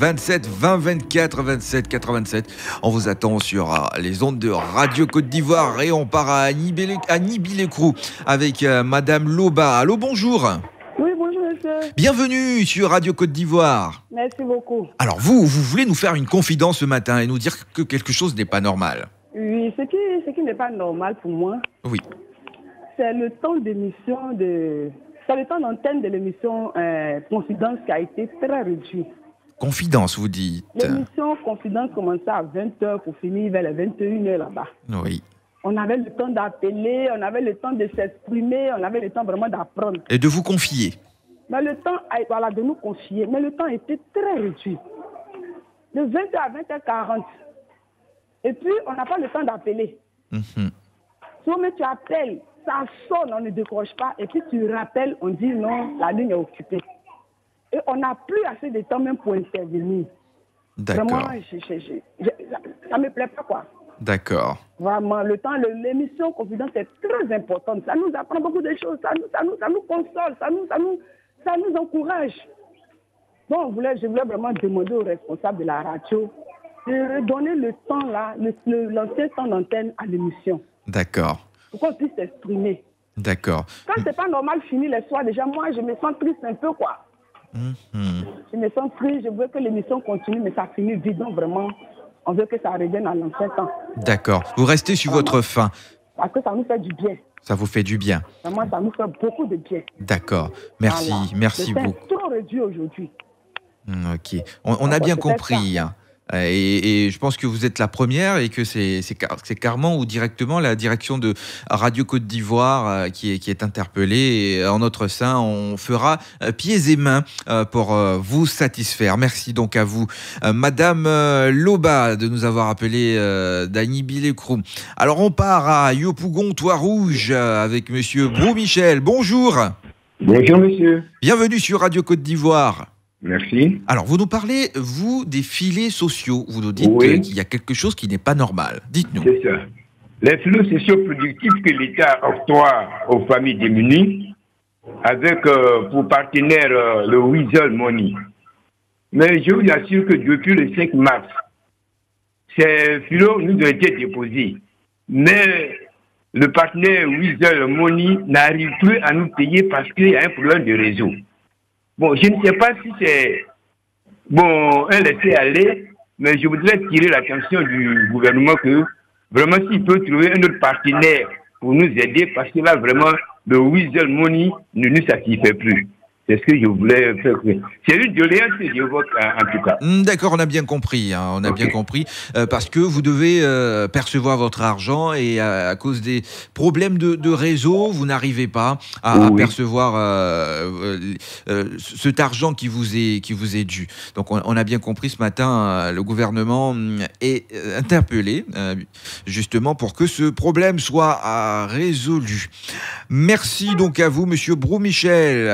27 20 24 27 87. On vous attend sur les ondes de Radio Côte d'Ivoire et on part à Nibi-les-Crous avec Madame Loba. Allô, bonjour. Oui, bonjour monsieur. Bienvenue sur Radio Côte d'Ivoire. Merci beaucoup. Alors vous voulez nous faire une confidence ce matin et nous dire que quelque chose n'est pas normal. Oui, ce qui n'est pas normal pour moi, Oui. c'est le temps d'émission c'est le temps d'antenne de l'émission Confidence qui a été très réduit. Confidence, vous dites. L'émission Confidence commençait à 20h pour finir vers les 21h là-bas. Oui. On avait le temps d'appeler, on avait le temps de s'exprimer, on avait le temps vraiment d'apprendre. Et de vous confier. Mais le temps, voilà, de nous confier, mais le temps était très réduit. De 20h à 20h40. Et puis, on n'a pas le temps d'appeler. Mais tu appelles, ça sonne, on ne décroche pas. Et puis, tu rappelles, on dit non, la ligne est occupée. Et on n'a plus assez de temps même pour intervenir. D'accord. Vraiment, ça ne me plaît pas, quoi. D'accord. Vraiment, le temps, l'émission Confidence est très importante. Ça nous apprend beaucoup de choses, ça nous console, ça nous encourage. Donc, je voulais vraiment demander aux responsables de la radio de redonner le temps là, l'ancien temps d'antenne à l'émission. D'accord. Pour qu'on puisse s'exprimer. D'accord. Quand c'est pas normal finir les soirs, déjà moi je me sens triste un peu quoi. Je me sens triste, je veux que l'émission continue, mais ça finit vite. Donc vraiment, on veut que ça revienne à l'ancien temps. D'accord. Vous restez sur votre faim. Parce que ça nous fait du bien. Ça vous fait du bien. Vraiment, ça nous fait beaucoup de bien. D'accord. Merci. Voilà. Merci beaucoup. C'est trop réduit aujourd'hui. Ok. On a bien compris. Et je pense que vous êtes la première et que c'est carrément ou directement la direction de Radio Côte d'Ivoire qui est interpellée. Et en notre sein, on fera pieds et mains pour vous satisfaire. Merci donc à vous, Madame Loba, de nous avoir appelé d'Anibi-les-Crous. Alors on part à Yopougon, Trois-Rouges, avec Monsieur Brou-Michel. Bonjour. Bonjour monsieur. Bienvenue sur Radio Côte d'Ivoire. Merci. Alors, vous nous parlez, vous, des filets sociaux. Vous nous dites qu'il y a quelque chose qui n'est pas normal. Dites-nous. C'est ça. Les filets sociaux productifs que l'État octroie aux familles démunies, avec pour partenaire le Weasel Money. Mais je vous assure que depuis le 5 mars, ces filets nous ont été déposés. Mais le partenaire Weasel Money n'arrive plus à nous payer parce qu'il y a un problème de réseau. Bon, je ne sais pas si c'est un laisser-aller, mais je voudrais tirer l'attention du gouvernement que vraiment s'il peut trouver un autre partenaire pour nous aider, parce que là, vraiment, le Weasel Money ne nous satisfait plus. C'est ce que je voulais faire. C'est une doléance que j'évoque en tout cas. D'accord, on a bien compris. On a bien compris. Parce que vous devez percevoir votre argent et à cause des problèmes de réseau, vous n'arrivez pas à percevoir cet argent qui vous est dû. Donc on a bien compris ce matin, le gouvernement est interpellé justement pour que ce problème soit résolu. Merci donc à vous, Monsieur Brou-Michel.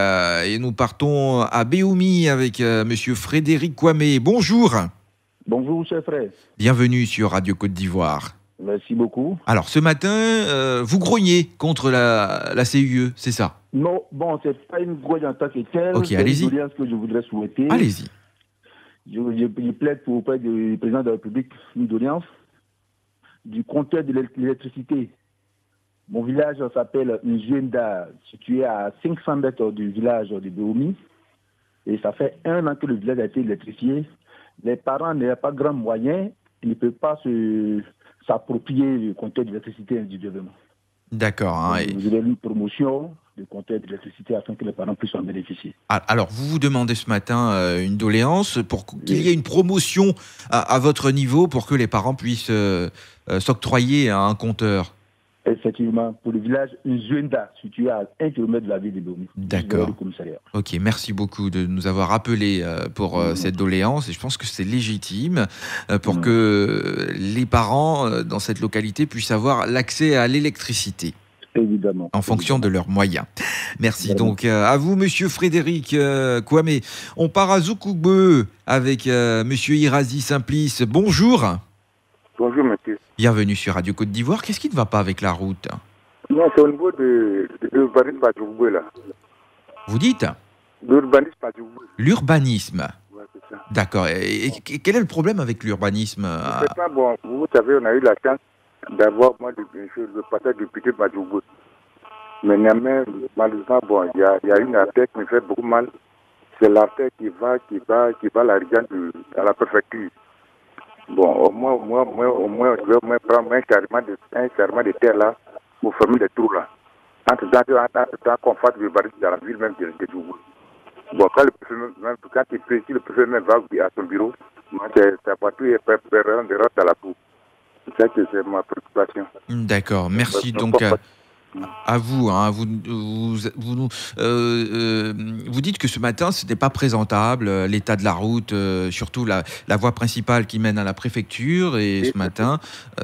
Et nous partons à Béoumi avec Monsieur Frédéric Kwame. Bonjour. Bonjour, cher frère. Bienvenue sur Radio Côte d'Ivoire. Merci beaucoup. Alors, ce matin, vous grognez contre la CUE, c'est ça? Non, bon, c'est pas une grogne en tant que telle. Ok, allez-y. C'est une doléance que je voudrais souhaiter. Allez-y. Je plaide auprès du président de la République une doléance du compteur de l'électricité. Mon village s'appelle Njuenda, situé à 500 mètres du village de Béoumi. Et ça fait 1 an que le village a été électrifié. Les parents n'ont pas grand moyen, ils ne peuvent pas s'approprier le compteur d'électricité individuellement. D'accord. Vous avez une promotion de compteur d'électricité afin que les parents puissent en bénéficier. Alors, vous vous demandez ce matin une doléance pour qu'il y ait une promotion à votre niveau pour que les parents puissent s'octroyer un compteur. Effectivement, pour le village Njuenda, situé à 1 km de la ville de Béoumi. D'accord. Ok, merci beaucoup de nous avoir appelé pour cette doléance. Et je pense que c'est légitime pour que les parents dans cette localité puissent avoir l'accès à l'électricité. Évidemment. En fonction de leurs moyens. Merci donc à vous, Monsieur Frédéric Kwame. On part à Zoukoube avec Monsieur Irazi Simplice. Bonjour. Bonjour, monsieur. Bienvenue sur Radio Côte d'Ivoire. Qu'est-ce qui ne va pas avec la route? Non, c'est au niveau de l'urbanisme à Djouboué, là. Vous dites? L'urbanisme à Djouboué. L'urbanisme. Ouais, c'est ça. ça. D'accord. Et quel est le problème avec l'urbanisme Bon, vous savez, on a eu la chance d'avoir, moi, le passage du petit Madjougou. Mais néanmoins, malheureusement, bon, il y a une artère qui me fait beaucoup mal. C'est l'artère qui va à la région à la préfecture. Bon, au moins, je vais au moins prendre un chargement de terre là, pour fermer les trous là. Entre-temps, qu'on fasse le baril dans la ville même de Djougou. Bon, quand le préfet même va à son bureau, moi, c'est partout, il de rentrer à la boue. C'est ça que c'est ma préoccupation. D'accord, merci donc à vous. Hein. Vous dites que ce matin, ce n'était pas présentable, l'état de la route, surtout la voie principale qui mène à la préfecture. Et ce matin,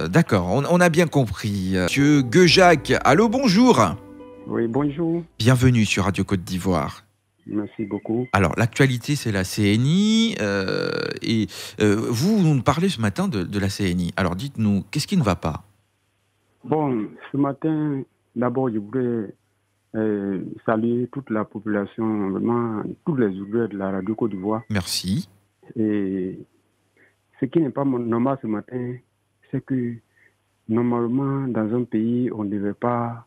d'accord, on a bien compris. Monsieur Gueujac, allô, bonjour. Oui, bonjour. Bienvenue sur Radio Côte d'Ivoire. Merci beaucoup. Alors, l'actualité, c'est la CNI. Vous nous parlez ce matin de la CNI. Alors, dites-nous, qu'est-ce qui ne va pas? Bon, ce matin, d'abord, je voudrais saluer toute la population, vraiment, tous les ouvriers de la Radio Côte d'Ivoire. Merci. Et ce qui n'est pas normal ce matin, c'est que, normalement, dans un pays, on ne devait pas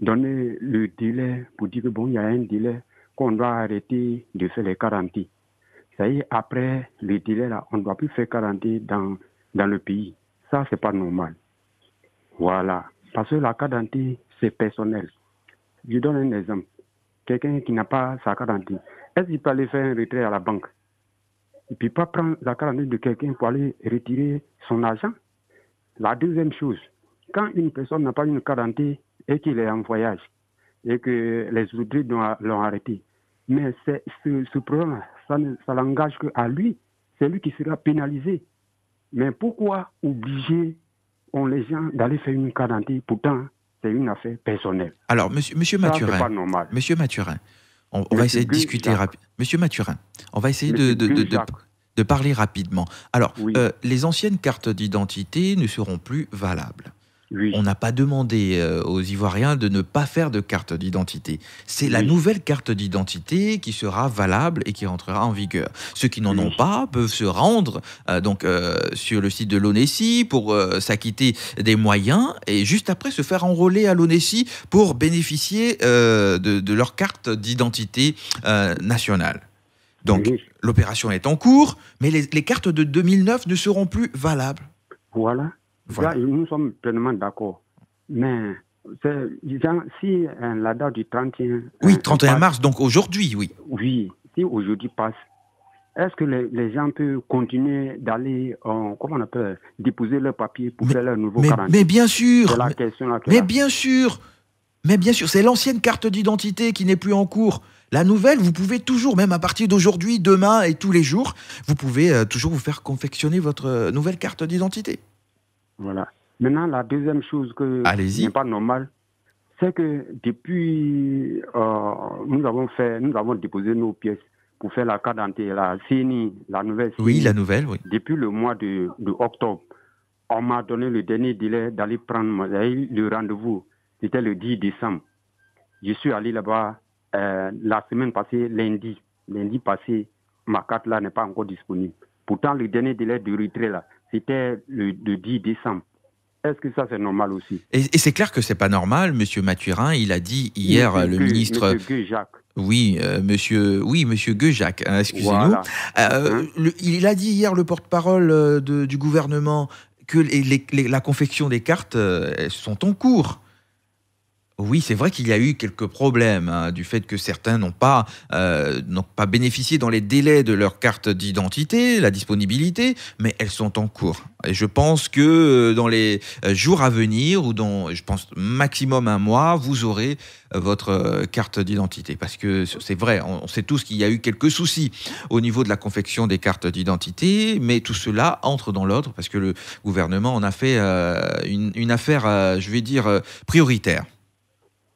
donner le délai pour dire que, bon, il y a un délai, qu'on doit arrêter de faire les quarantaines. Ça y est, après le délai là, on ne doit plus faire quarantaine dans le pays. Ça, c'est pas normal. Voilà. Parce que la quarantaine, c'est personnel. Je donne un exemple. Quelqu'un qui n'a pas sa quarantaine, est-ce qu'il peut aller faire un retrait à la banque? Il ne peut pas prendre la quarantaine de quelqu'un pour aller retirer son argent. La deuxième chose, quand une personne n'a pas une quarantaine et qu'il est en voyage, et que les autorités l'ont arrêté, mais ce problème, ça n'engage qu'à lui. C'est lui qui sera pénalisé. Mais pourquoi obliger les gens d'aller faire une quarantaine? Pourtant, c'est une affaire personnelle. Alors, monsieur Mathurin, c'est pas normal. Monsieur Mathurin, on va essayer de discuter rapidement. Monsieur Mathurin, on va essayer de parler rapidement. Alors, oui. Les anciennes cartes d'identité ne seront plus valables. Oui. On n'a pas demandé aux Ivoiriens de ne pas faire de carte d'identité. C'est la nouvelle carte d'identité qui sera valable et qui rentrera en vigueur. Ceux qui n'en ont pas peuvent se rendre sur le site de l'ONESI pour s'acquitter des moyens et juste après se faire enrôler à l'ONESI pour bénéficier de leur carte d'identité nationale. Donc, l'opération est en cours, mais les cartes de 2009 ne seront plus valables. Voilà. Là, nous sommes pleinement d'accord. Mais si la date du 31... Oui, 31 mars, donc aujourd'hui, oui. Oui, si aujourd'hui passe, est-ce que les gens peuvent continuer d'aller, comment on appelle, déposer leurs papiers pour faire leur nouveau quarantaine? Mais bien sûr. C'est la question là. Mais bien sûr, c'est l'ancienne carte d'identité qui n'est plus en cours. La nouvelle, vous pouvez toujours, même à partir d'aujourd'hui, demain et tous les jours, vous pouvez toujours vous faire confectionner votre nouvelle carte d'identité. Voilà. Maintenant, la deuxième chose qui n'est pas normale, c'est que depuis, nous avons déposé nos pièces pour faire la carte d'identité, la CNI, la nouvelle CNI. Oui, la nouvelle, oui. Depuis le mois de octobre, on m'a donné le dernier délai d'aller prendre le rendez-vous. C'était le 10 décembre. Je suis allé là-bas la semaine passée, lundi passé, ma carte là n'est pas encore disponible. Pourtant, le dernier délai de retrait là, c'était le 10 décembre. Est-ce que ça, c'est normal aussi? Et c'est clair que c'est pas normal, monsieur Mathurin. Il a dit hier, le ministre... Monsieur Gueujac. Oui, monsieur Gueujac, excusez-nous. Voilà. Il a dit hier, le porte-parole du gouvernement, que la confection des cartes sont en cours. Oui, c'est vrai qu'il y a eu quelques problèmes du fait que certains n'ont pas bénéficié dans les délais de leur carte d'identité, la disponibilité, mais elles sont en cours. Et je pense que dans les jours à venir, ou dans, je pense, maximum un mois, vous aurez votre carte d'identité. Parce que c'est vrai, on sait tous qu'il y a eu quelques soucis au niveau de la confection des cartes d'identité, mais tout cela entre dans l'ordre parce que le gouvernement en a fait une affaire, je vais dire, prioritaire.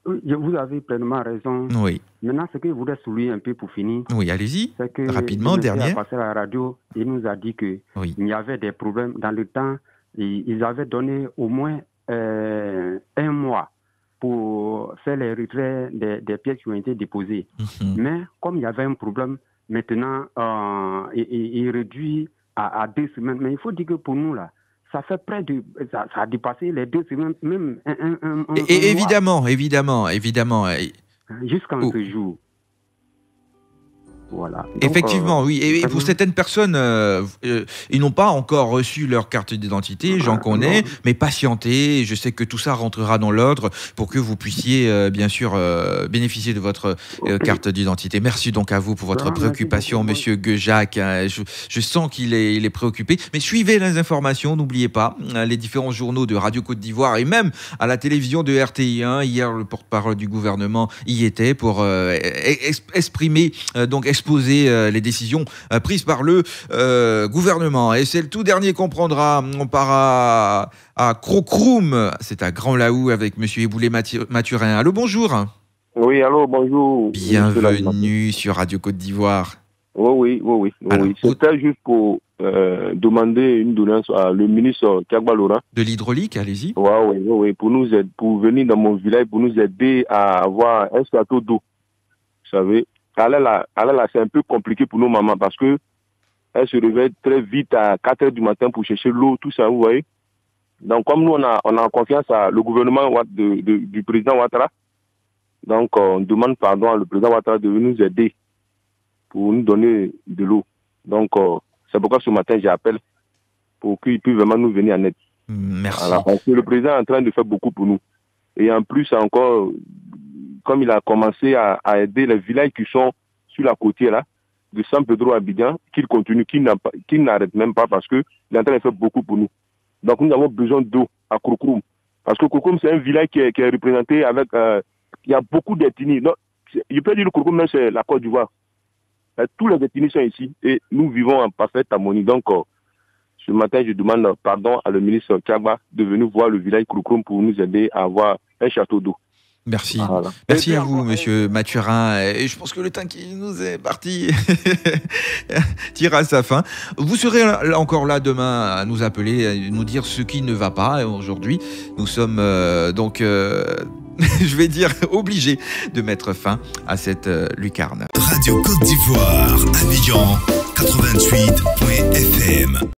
Vous avez pleinement raison. Oui. Maintenant, ce que je voudrais souligner un peu pour finir. Oui, allez-y. C'est que rapidement, dernier. Passé à la radio, il nous a dit que il y avait des problèmes dans le temps. Ils avaient donné au moins 1 mois pour faire les retraits des pièces qui ont été déposées. Mais comme il y avait un problème, maintenant, il réduit à 2 semaines. Mais il faut dire que pour nous, là, ça fait ça a dépassé les 2 semaines, même un évidemment. Jusqu'à ce jour. Voilà. Donc, effectivement, oui. Et pour certaines personnes, ils n'ont pas encore reçu leur carte d'identité, j'en connais, mais patientez. Je sais que tout ça rentrera dans l'ordre pour que vous puissiez, bien sûr, bénéficier de votre carte d'identité. Merci donc à vous pour votre préoccupation, Monsieur Guejac. Je sens qu'il est préoccupé. Mais suivez les informations, n'oubliez pas, les différents journaux de Radio Côte d'Ivoire et même à la télévision de RTI1. Hier, le porte-parole du gouvernement y était pour exprimer, exposer les décisions prises par le gouvernement. Et c'est le tout dernier qu'on prendra. On part à Krokroum, c'est à Grand Laou avec Monsieur Eboulé Mathurin. Allô, bonjour. Oui, allô, bonjour. Bienvenue sur Radio Côte d'Ivoire. Oui. C'était juste pour demander une doléance à le ministre Tiagba Laurent. De l'hydraulique, allez-y. Oui, pour nous aider, pour venir dans mon village, pour nous aider à avoir un château d'eau. Vous savez, là, c'est un peu compliqué pour nos mamans parce que elles se réveillent très vite à 4h du matin pour chercher l'eau, tout ça, vous voyez. Donc, comme nous, on a confiance à le gouvernement du président Ouattara, donc on demande pardon à le président Ouattara de nous aider pour nous donner de l'eau. Donc, c'est pourquoi ce matin, j'appelle pour qu'il puisse vraiment nous venir en aide. Merci. Voilà, parce que le président est en train de faire beaucoup pour nous. Et en plus, encore, comme il a commencé à aider les villages qui sont sur la côtière là, de San Pedro à Abidjan, qu'il continue, qu'il n'arrête même pas parce qu'il est en train de faire beaucoup pour nous. Donc nous avons besoin d'eau à Krokroum. Parce que Krokroum, c'est un village qui est représenté avec... il y a beaucoup d'ethnies. Je peux dire que Krokroum, même c'est la Côte d'Ivoire. Tous les ethnies sont ici et nous vivons en parfaite harmonie. Donc ce matin, je demande pardon à le ministre Tiagba de venir voir le village Krokroum pour nous aider à avoir un château d'eau. Merci. Voilà. Merci à vous, Monsieur Mathurin. Et je pense que le temps qui nous est parti tire à sa fin. Vous serez encore là demain à nous appeler, à nous dire ce qui ne va pas. Aujourd'hui, nous sommes je vais dire, obligés de mettre fin à cette lucarne. Radio Côte d'Ivoire, Abidjan 88.fm.